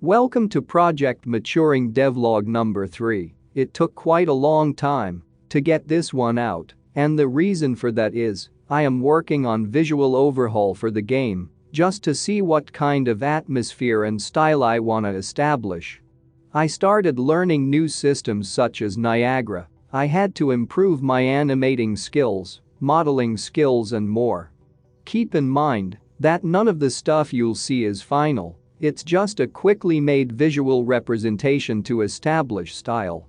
Welcome to Project Maturing Devlog number 3. It took quite a long time to get this one out, and the reason for that is I am working on visual overhaul for the game just to see what kind of atmosphere and style I wanna establish. I started learning new systems such as Niagara. I had to improve my animating skills, modeling skills and more. Keep in mind that none of the stuff you'll see is final. It's just a quickly made visual representation to establish style.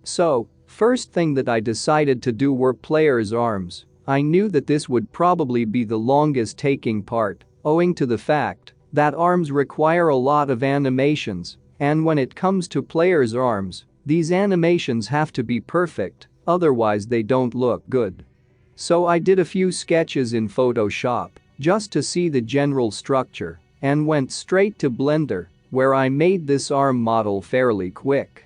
So, first thing that I decided to do were players' arms. I knew that this would probably be the longest taking part, owing to the fact that arms require a lot of animations, and when it comes to players' arms, these animations have to be perfect, otherwise they don't look good. So I did a few sketches in Photoshop just to see the general structure and went straight to Blender, where I made this arm model fairly quick.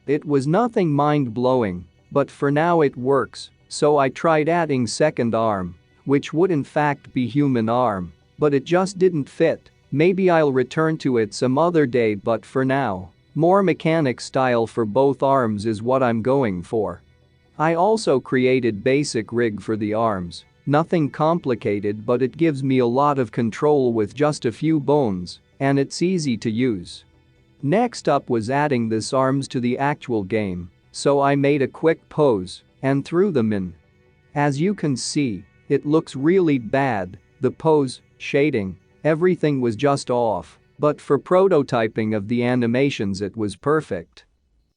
It was nothing mind-blowing, but for now it works, so I tried adding second arm, which would in fact be human arm, but it just didn't fit. Maybe I'll return to it some other day, but for now, more mechanic style for both arms is what I'm going for. I also created basic rig for the arms. Nothing complicated, but it gives me a lot of control with just a few bones, and it's easy to use. Next up was adding these arms to the actual game, so I made a quick pose and threw them in. As you can see, it looks really bad, the pose, shading, everything was just off, but for prototyping of the animations it was perfect.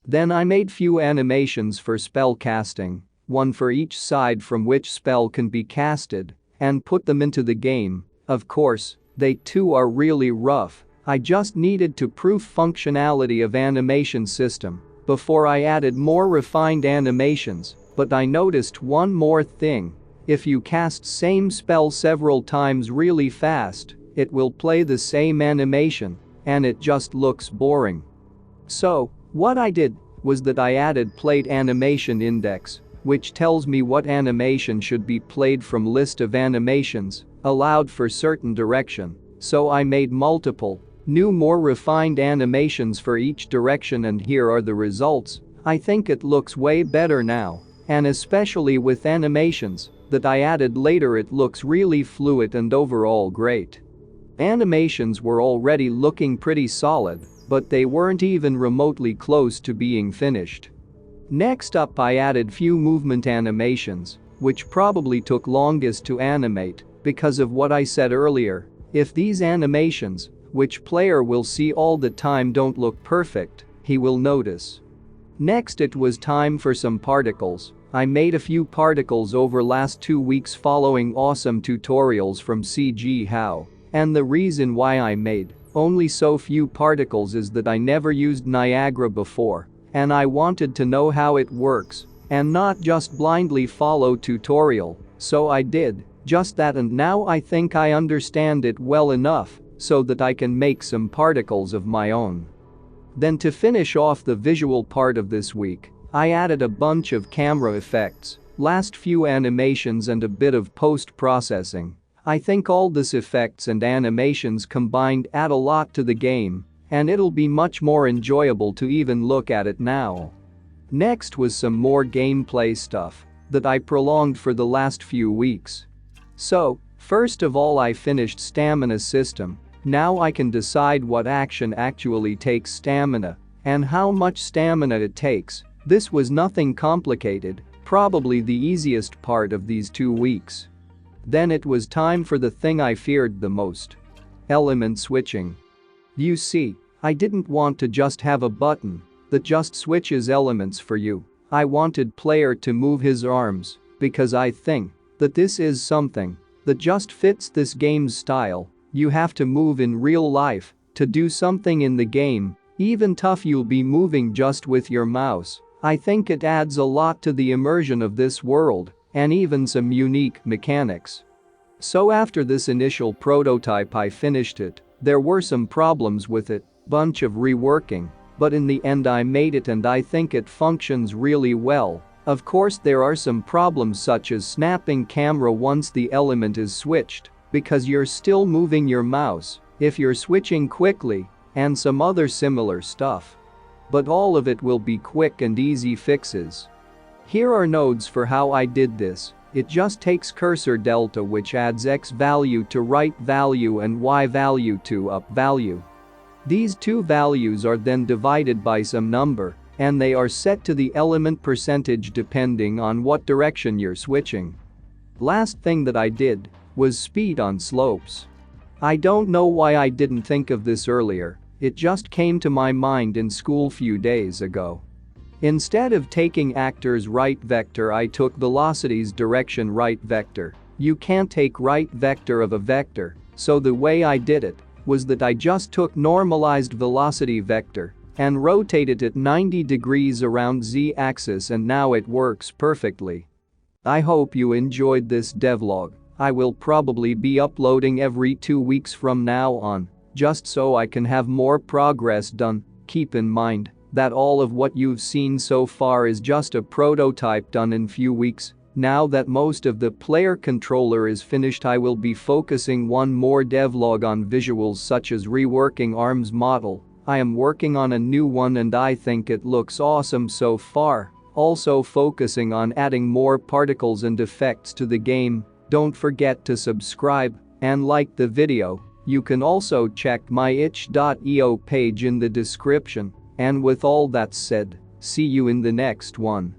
Then I made few animations for spell casting, one for each side from which spell can be casted, and put them into the game. Of course, they too are really rough. I just needed to prove functionality of animation system before I added more refined animations, but I noticed one more thing. If you cast same spell several times really fast, it will play the same animation, and it just looks boring. So, what I did was that I added played animation index, which tells me what animation should be played from list of animations allowed for certain direction. So I made multiple new more refined animations for each direction, and here are the results. I think it looks way better now, and especially with animations that I added later it looks really fluid and overall great. Animations were already looking pretty solid, but they weren't even remotely close to being finished. Next up I added few movement animations, which probably took longest to animate because of what I said earlier. If these animations, which player will see all the time, don't look perfect, he will notice. Next it was time for some particles. I made a few particles over last 2 weeks following awesome tutorials from cghow, and the reason why I made only so few particles is that I never used Niagara before, and I wanted to know how it works and not just blindly follow tutorial, so I did just that, and now I think I understand it well enough so that I can make some particles of my own. Then to finish off the visual part of this week, I added a bunch of camera effects, last few animations and a bit of post-processing. I think all these effects and animations combined add a lot to the game, and it'll be much more enjoyable to even look at it now. Next was some more gameplay stuff that I prolonged for the last few weeks. So, first of all I finished stamina system. Now I can decide what action actually takes stamina and how much stamina it takes. This was nothing complicated, probably the easiest part of these 2 weeks. Then it was time for the thing I feared the most. Element switching. You see, I didn't want to just have a button that just switches elements for you. I wanted player to move his arms because I think that this is something that just fits this game's style. You have to move in real life to do something in the game, even tough you'll be moving just with your mouse. I think it adds a lot to the immersion of this world and even some unique mechanics. So after this initial prototype I finished it. There were some problems with it, bunch of reworking, but in the end I made it and I think it functions really well. Of course there are some problems such as snapping camera once the element is switched, because you're still moving your mouse. If you're switching quickly, and some other similar stuff. But all of it will be quick and easy fixes. Here are nodes for how I did this. It just takes cursor delta, which adds x value to right value and y value to up value. These two values are then divided by some number, and they are set to the element percentage depending on what direction you're switching. Last thing that I did was speed on slopes. I don't know why I didn't think of this earlier, it just came to my mind in school few days ago. Instead of taking actor's right vector, I took velocity's direction right vector. You can't take right vector of a vector, so the way I did it was that I just took normalized velocity vector and rotated it 90 degrees around z-axis, and now it works perfectly. I hope you enjoyed this devlog. I will probably be uploading every 2 weeks from now on, just so I can have more progress done. Keep in mind that all of what you've seen so far is just a prototype done in few weeks. Now that most of the player controller is finished, I will be focusing one more devlog on visuals such as reworking ARM's model. I am working on a new one and I think it looks awesome so far. Also focusing on adding more particles and effects to the game. Don't forget to subscribe and like the video. You can also check my itch.io page in the description. And with all that said, see you in the next one.